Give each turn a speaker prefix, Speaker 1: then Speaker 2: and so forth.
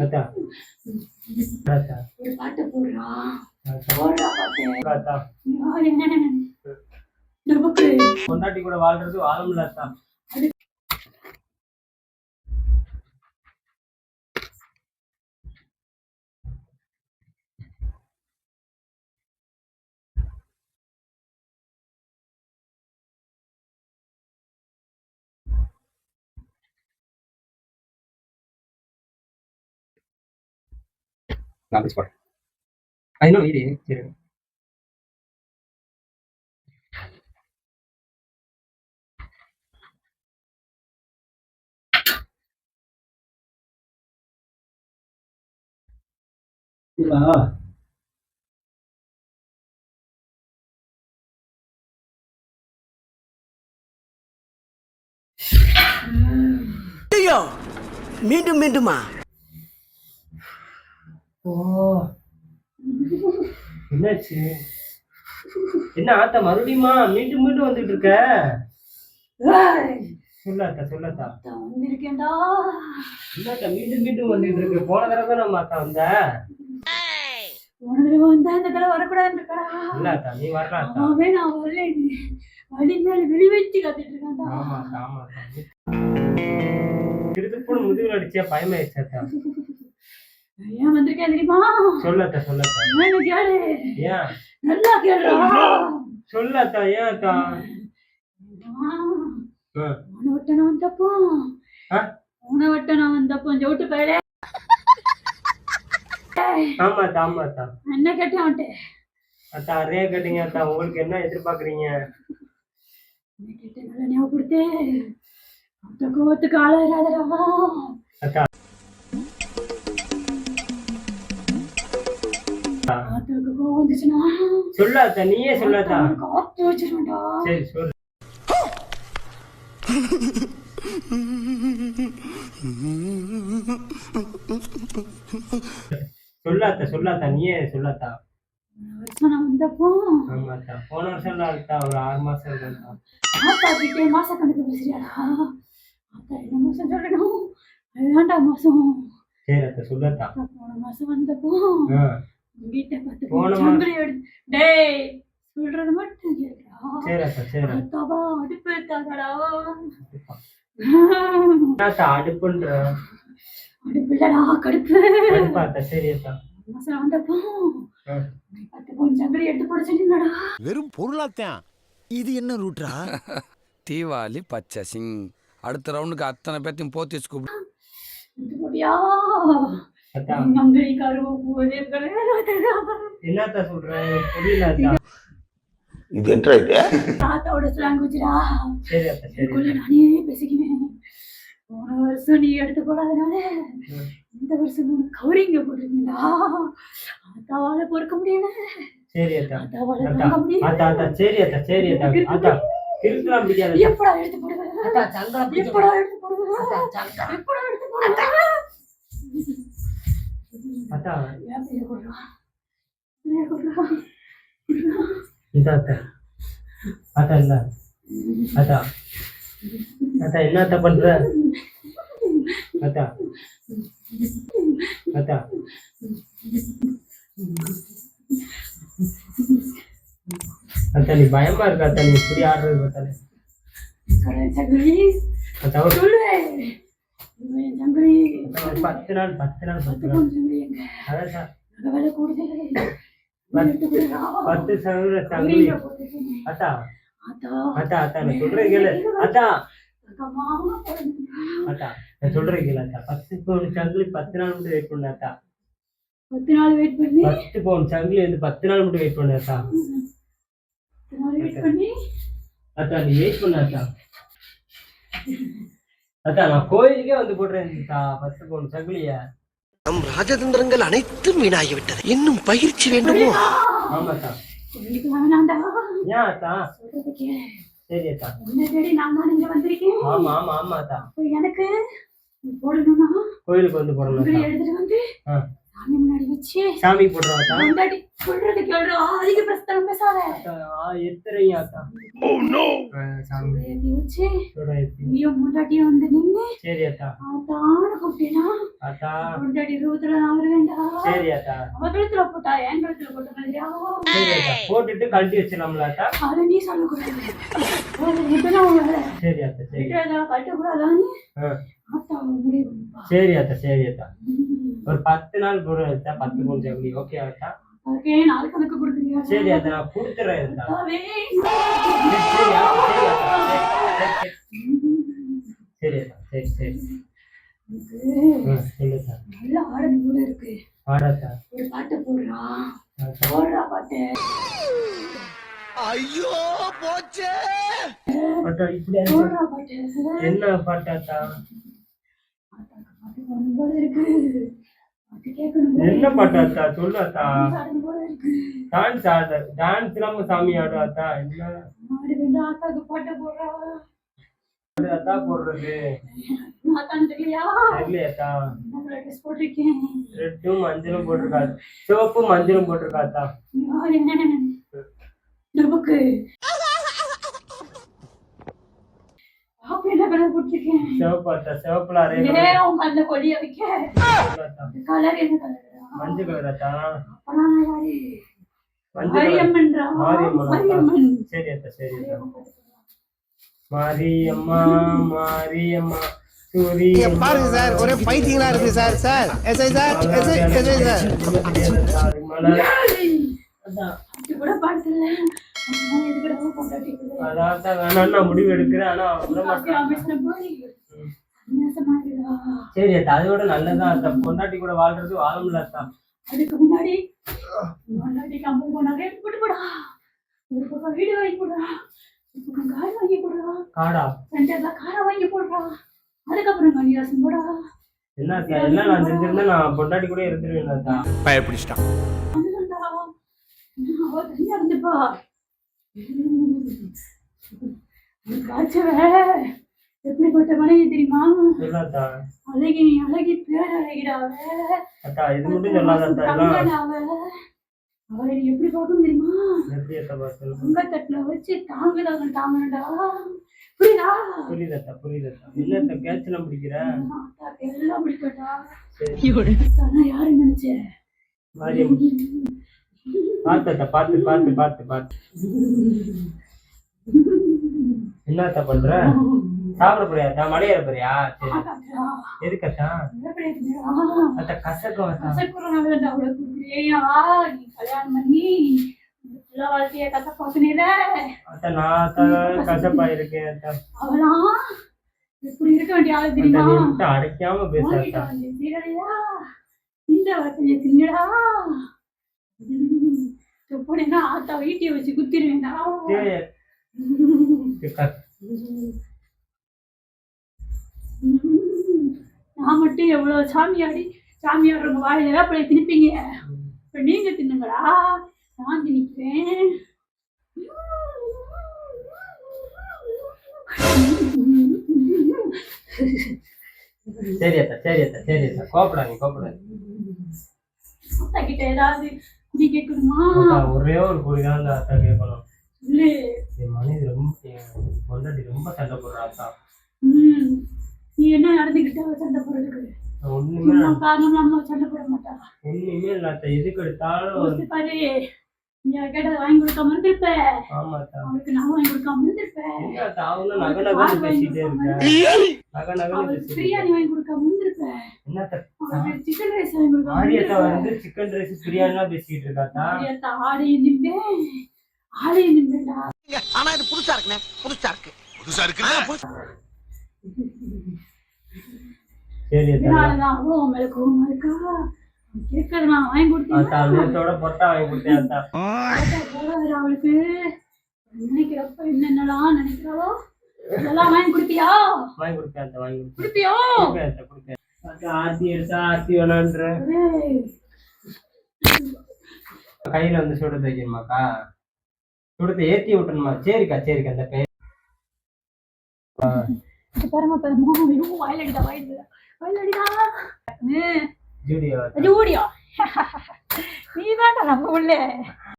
Speaker 1: அத்தா அத்தா
Speaker 2: ஒரு பாட்டு போடுறா
Speaker 1: அத்தா
Speaker 2: நமக்கு
Speaker 1: பொண்டாட்டி கூட வாழ்றது வாழமுல்ல அத்தா. சரி
Speaker 3: மீண்டும் மீண்டுமா?
Speaker 1: ஓ என்னாச்சு? என்ன ஆத்தா மறுபடியுமா மீண்டும் மீண்டும் வந்துட்டு இருக்க? சொல்லாத்தா சொல்லாத்தா.
Speaker 2: வந்திருக்கேன்டா.
Speaker 1: என்னக்கா மீண்டும் மீண்டும் வந்துட்டு இருக்கு? போன தடவை நம்ம அக்கா வந்த
Speaker 2: போன தடவை வந்தா இந்த தடவை வரக்கூடாதுன்னு இருக்கா?
Speaker 1: இல்லாத்தா நீ வர்றாத்தா.
Speaker 2: அவன் நான் வரல, வழி மேல விழி வச்சு காத்துட்டு இருக்கான்டா.
Speaker 1: ஆமாக்கா ஆமாக்கா. திருப்பூர் முதுகுல அடிச்சா பயமாயிடுச்சாத்தா.
Speaker 2: ஏன் வந்திருக்கேன் தெரியுமா?
Speaker 1: சொல்லாத்தா சொல்லாத்தா.
Speaker 2: என்ன கேளு.
Speaker 1: ஏன்?
Speaker 2: நல்லா கேளுடா.
Speaker 1: சொல்லாத்தா. ஏன் அக்கா?
Speaker 2: உணவட்டனம் வந்தப்போ ஜவுட்டு பயலே.
Speaker 1: ஆமாத்தா ஆமாத்தா.
Speaker 2: என்ன கேட்டேன் அவன்ட்டு?
Speaker 1: அத்தா நிறைய கேட்டீங்க அத்தா. உங்களுக்கு என்ன எதிர்பார்க்குறீங்க?
Speaker 2: என்ன கேட்டேன் நல்லா ஞாபகப்படுத்து. அந்த கோவத்துக்கு ஆளாயிராதடா.
Speaker 1: அக்கா
Speaker 2: ஆத்தருக்கு கோவம் வந்துச்சுன்னா
Speaker 1: சொல்லாத்தா. நீயே சொல்லாத்தா.
Speaker 2: காத்து வச்சிருவேன்டா.
Speaker 1: சரி சொல்லு. சொல்லாத்தா சொல்லாத்தா. நீயே சொல்லாத்தா.
Speaker 2: வருஷம் நான் வந்தப்போ
Speaker 1: ஆமாத்தா. போன வருஷம் இருக்கா ஒரு 6 மாசம் இருக்கா.
Speaker 2: ஆத்தா கிட்டே மாச கணக்கு பேசுறியாடா? ஆத்தா என்ன மாசம் சொல்லணும்? அதுதான்டா மாசம்.
Speaker 1: சரி அத்தா சொல்லாத்தா.
Speaker 2: போன மாசம் வந்தப்போ வீட்டை பார்த்து
Speaker 1: போன
Speaker 2: சம்பளி எடுத்து டேய் சொல்றது மட்டும் கேட்கா.
Speaker 1: சரி அத்தா சரி.
Speaker 2: அத்தாவா அடுப்பு எடுத்தாங்கடா.
Speaker 1: அடுப்புன்ற
Speaker 2: அடுப்பு இல்லடா கடுப்பு.
Speaker 1: அடுப்பாத்தா. சரி அத்தா.
Speaker 2: மாசம் வந்தப்போ 10 பவுன் சம்பளி எடுத்து போட சொன்னீங்கடா.
Speaker 3: வெறும் பொருளாத்தான். இது என்ன ரூட்ரா?
Speaker 4: தீவாளி பச்சை சிங். அடுத்த ரவுண்டுக்கு அத்தனை பேர்த்தையும் போத்தி வச்சு கூப்பிடு.
Speaker 2: இது போடியா
Speaker 1: அத்தா
Speaker 2: மங்கலி கருவ போதே
Speaker 1: என்னத்தா சொல்றேன் புரியல அத்தா.
Speaker 3: இது என்ன இது?
Speaker 2: தாத்தாவோட லாங்குவேஜ்டா.
Speaker 1: சரி அத்தா சரி.
Speaker 2: இதுக்குள்ள நானே பேசிக்குவேன். போன வருஷம் நீ எடுத்து போடாதனால இந்த வருஷம் கவரிங்க போட்டுருக்கீங்களா? அத்தாவால பொறுக்க முடியல.
Speaker 1: சரி அத்தா.
Speaker 2: அத்தாவால
Speaker 1: அத்தா
Speaker 2: தாங்க முடியல.
Speaker 1: அத்தா அத்தா சரி அத்தா சரி அத்தா. அத்தா திருக்கலாம் பிடிக்காது.
Speaker 2: எப்படா எடுத்து போடுவேன்?
Speaker 1: அத்தா சங்கடா
Speaker 2: எப்படா எடுத்து போடுவேன்? எப்படா எடுத்து போடுவேன்?
Speaker 1: அத்தா
Speaker 2: ஏன் பேர கொடுறா? பேர கொடுறா.
Speaker 1: இந்த அத்தா. அத்தா இல்ல அத்தா. அத்தா என்ன அத்தா பண்ற? அத்தா அத்தா அத்தா நீ பயமா இருக்கா அத்தா? நீ இப்படி ஆடுறது பார்த்தாலே.
Speaker 2: சங்கரி
Speaker 1: அத்தா ஒரு
Speaker 2: சொல்லு. சங்கரி
Speaker 1: 10 நாள் 10 நாள் 10 நாள்.
Speaker 2: சங்கரி எங்க
Speaker 1: அதான் சார்
Speaker 2: வேலை கூடுதல்
Speaker 1: 10 சங்கலி. அத்தா அத்தா அத்தா நான் சொல்றேன் கேளு அத்தா. அத்தா நான் சொல்றேன் கேளு அத்தா. 10 பவுன் சங்கிலி 10 நாள் மட்டும் வெயிட் பண்ணு அத்தா.
Speaker 2: 10 நாள் வெயிட் பண்ணி
Speaker 1: 10 பவுன் சங்கிலி வந்து 10 நாள் மட்டும் வெயிட் பண்ணு அத்தா.
Speaker 2: 10 நாள் வெயிட் பண்ணி
Speaker 1: அத்தா நீ வெயிட் பண்ணு அத்தா. அத்தா நான் கோயிலுக்கே வந்து போடுறேன் அத்தா 10 பவுன் சங்கிலிய.
Speaker 3: நம் ராஜதந்திரங்கள் அனைத்தும் வீணாகிவிட்டது. இன்னும் பயிற்சி வேண்டுமோ?
Speaker 1: ஆமா அத்தா.
Speaker 2: கோயிலுக்கு வேணாண்டா.
Speaker 1: ஏன் அத்தா?
Speaker 2: சொல்றதுக்கு
Speaker 1: சரி அத்தா.
Speaker 2: என்ன தேடி நான் தான் இங்க வந்திருக்கேன்.
Speaker 1: ஆமா ஆமா ஆமா அத்தா.
Speaker 2: எனக்கு போடணும்னா
Speaker 1: கோயிலுக்கு வந்து போடணும்
Speaker 2: சங்கிலி
Speaker 1: அத்தா.
Speaker 2: எடுத்துட்டு வந்து சாமி முன்னாடி வச்சு
Speaker 1: சாமி போடுறா அத்தா
Speaker 2: முன்னாடி சொல்றது கேள்றா அதிக பிரஸ்தனம் பேசாத
Speaker 1: எத்தனையா அத்தா சாமி
Speaker 2: ஏத்தி வச்சு
Speaker 1: சுட ஏத்தி
Speaker 2: நீயும் முன்னாடியே வந்து நின்னு
Speaker 1: சரி அத்தா
Speaker 2: அத்தான கூப்பிட்டேனா
Speaker 1: அத்தா
Speaker 2: முன்னாடி ரூத்துல நான் வருவேண்டா
Speaker 1: சரி அத்தா
Speaker 2: அவ கழுத்துல போட்டா என் கழுத்துல போட்ட மாதிரியா
Speaker 1: சரி அத்தா போட்டுட்டு கழட்டி வச்சிடலாம்ல அத்தா
Speaker 2: அதை நீ சொல்லக்கூடாது இப்பதான்
Speaker 1: சரி அத்தா சரி
Speaker 2: கட்டக்கூடாதான்னு ஆத்தா முடிவு
Speaker 1: சரி அத்தா சரி அத்தா ஒரு 10 நாள் பொருள் அத்தா 10 பொருள் எப்படி ஓகே அத்தா
Speaker 2: ஓகே நாள் கணக்கு கொடுக்குறியா
Speaker 1: சரி அத்தா நான் கொடுத்துறேன் அத்தா
Speaker 2: அத்தாவே.
Speaker 1: சரி அத்தா சரி அத்தா சரி சரி
Speaker 2: எனக்கு
Speaker 1: சொல்லு அத்தா
Speaker 2: நல்ல ஆடல் போல இருக்கு
Speaker 1: பாடாத்தா
Speaker 2: ஒரு பாட்டு போடுறா பாட்டு
Speaker 3: ஐயோ போச்சே
Speaker 1: அத்தா இப்படி
Speaker 2: போடுறா பாட்டு
Speaker 1: என்ன பாட்டாத்தா
Speaker 2: பாட்டு பாடணும் போல இருக்கு பாட்டு கேட்கணும்
Speaker 1: என்ன பாட்டாத்தா சொல்லு அத்தா
Speaker 2: ஆடணும் போல இருக்கு
Speaker 1: டான்ஸ் ஆடு டான்ஸ் இல்லாம சாமி ஆடு அத்தா என்ன
Speaker 2: ஆடு வேண்டாம் ஆத்தாக்கு பாட்டு போடுறா
Speaker 1: அத்தா போடுறது
Speaker 2: ஆத்தான்னு தெரியலையா
Speaker 1: தெரியலையாத்தா
Speaker 2: நான் ட்ரெஸ் போட்டிருக்கேன்
Speaker 1: ரெட்டும் மஞ்சளும் போட்டிருக்காது சிவப்பும் மஞ்சளும் போட்டிருக்காத்தா
Speaker 2: நமக்கு பாப்பு என்ன கலர் போட்டிருக்கேன்
Speaker 1: சிவப்பாத்தா சிவப்புல அரைய
Speaker 2: ஏன் உங்க அந்த கொடிய வைக்க கலர் என்ன கலர்
Speaker 1: மஞ்சள் கலராத்தா
Speaker 2: அப்பனா யாரு
Speaker 1: மஞ்சள் கலர்
Speaker 2: மாரியம்மன்றா மாரியம்மன்
Speaker 1: சரி அத்தா சரி அத்தா மாரியம்மா மாரியம்மா சூரிய
Speaker 3: பாருங்க சார் ஒரே பைத்தியங்களா இருக்கு sir sir SI sir SI SI sir
Speaker 2: இது கூட பாடல எதுக்கடா கொண்டாடிக்குது
Speaker 1: அதான் வேணாம் நான் முடிவு எடுக்கிறேன் ஆனா விட மாட்டேன்
Speaker 2: ராமேஸ்வரம் போய் சன்னியாசமாகிடா
Speaker 1: சரி அத்தா அதோட நல்லதான் அத்தா பொண்டாட்டி கூட வாழ்றது வாழமுல அத்தா
Speaker 2: அதுக்கு முன்னாடி கம்பு போனாலே போட்டு போடா ஒரு பக்கம் வீடு வாங்கி போடுறா ஒரு பக்கம் கார் வாங்கி போடுறா
Speaker 1: காடா
Speaker 2: சென்டர்ல காரை வாங்கி போடுறா அதுக்கப்புறம் கன்னியாசம் போடா
Speaker 1: என்ன அத்தா எல்லாம் நான் செஞ்சிருந்தேன் நான் பொண்டாட்டி கூட இருந்துருவேன் அத்தா
Speaker 3: பயப்பிடிச்சிட்டான்
Speaker 2: அதுதான்டா அவ தனியா இருந்துப்பா காய்ச்சவ எப்படிப்பட்ட மனைவி தெரியுமா
Speaker 1: சொல்லாத்தா
Speaker 2: அழகி பேர் அழகிடாவ
Speaker 1: அத்தா இது மட்டும் சொல்லாத அத்தா எல்லாம்
Speaker 2: அவளை நீ எப்படி பார்க்கணும் தெரியுமா
Speaker 1: எப்படி அத்தா பார்த்து
Speaker 2: தங்கத்தட்டுல வச்சு தாங்கடா புரியுதா
Speaker 1: புரியுது அத்தா என்ன அத்தா கேட்சலாம் பிடிக்கிற
Speaker 2: அத்தாக்கு எல்லாம் பிடிக்கட்டா
Speaker 1: சரி
Speaker 2: அத்தானா யாரு நினைச்ச
Speaker 1: மாரியம் பார்த்து அத்தா பார்த்து என்ன அத்தா பண்ற சாப்பிட போறியா அத்தா மலையேற போறியா சரி எதுக்கு அத்தா அத்தா கசக்கம் அத்தா
Speaker 2: நீ கல்யாணம் பண்ணி வாழ்க்கைய கசப்பாக்குனீல
Speaker 1: அத்தா நான் அத்தா கசப்பா இருக்கேன் அத்தா
Speaker 2: அவளாம் இப்படி இருக்க வேண்டிய ஆளு
Speaker 1: அத்தா
Speaker 2: தெரியுமா
Speaker 1: நீ விட்டு அடைக்காம பேச
Speaker 2: வாங்கிட்டு
Speaker 1: அத்தா
Speaker 2: வந்து சீரழியா இந்த வார்த்தையை தின்னடா எப்படின்னா ஆத்தா வீட்டிய வச்சு குத்திருவேண்டா நான் மட்டும் எவ்வளவு சாமியாடுறவங்க வாழையில அப்படி திணிப்பீங்க இப்ப நீங்க தின்னுங்களா நான் திணிக்கிறேன்
Speaker 1: சரி அத்தா கோபப்படாதீங்க
Speaker 2: அத்தா கிட்ட ஏதாவது குடி கேட்கணுமா
Speaker 1: அத்தா ஒரே ஒரு குடிதான் அந்த அத்தா கேட்கணும்
Speaker 2: இல்ல
Speaker 1: என் மனைவி என் பொண்டாட்டி ரொம்ப சண்டை போடுறா அத்தா
Speaker 2: நீ என்ன நடந்துகிட்ட சண்டை போடுறதுக்கு
Speaker 1: ஒண்ணுமே
Speaker 2: காரணம் நம்ம சண்டை போட மாட்டா
Speaker 1: ஒண்ணுமே இல்ல அத்தா எதுக்கு எடுத்தாலும்
Speaker 2: யோசிச்சு பாரு நீ கேட்டதை வாங்கி கொடுக்காம இருந்திருப்ப
Speaker 1: ஆமா அத்தா
Speaker 2: அவளுக்கு நான் வாங்கி கொடுக்காம இருந்திருப்பேன்
Speaker 1: இல்ல அத்தா அவங்களும் நகை பேசிட்டே இருக்க நகை
Speaker 2: அவளுக்கு பிரியாணி வாங்கி கொடுக்காம இருந்திருப்ப
Speaker 1: என்ன அத்தா
Speaker 2: அவளுக்கு சிக்கன் ரைஸ் வாங்கி கொடுக்காம
Speaker 1: மாரியத்தா வந்து சிக்கன் ரைஸ் பிரியாணிலாம் பேசிட்டு இருக்கா அத்தா
Speaker 2: மாரியத்தா ஆடையும் நின்றேன்டா
Speaker 3: ஆனா இது புதுசா இருக்கு
Speaker 1: சரி அத்தா
Speaker 2: இதனாலதான் அவளும் உன் மேல கோவமா இருக்கா கேட்கறது நான் வாங்கி
Speaker 1: அத்தா
Speaker 2: கொடுத்தேன்
Speaker 1: நேத்தோட பொட்டா வாங்கி கொடுத்தேன் அத்தா
Speaker 2: அவளுக்கு நினைக்கிறப்ப என்னென்னலாம் நினைக்கிறாளோ இதெல்லாம் வாங்கி கொடுப்பியா
Speaker 1: வாங்கி கொடுத்தேன் அத்தா வாங்கி
Speaker 2: கொடுப்பியோ
Speaker 1: கொடுத்தேன் அத்தா ஆர்த்தி எடுத்தா ஆர்த்தி வேணான்ற கையில வந்து சுட தைக்கணுமாக்கா சுடத்தை ஏத்தி விட்டணுமா சரிக்கா அந்த பெயர்
Speaker 2: பரம வாயிலடிடா ஜூடியோ நீ தான்டா நம்ம உள்ள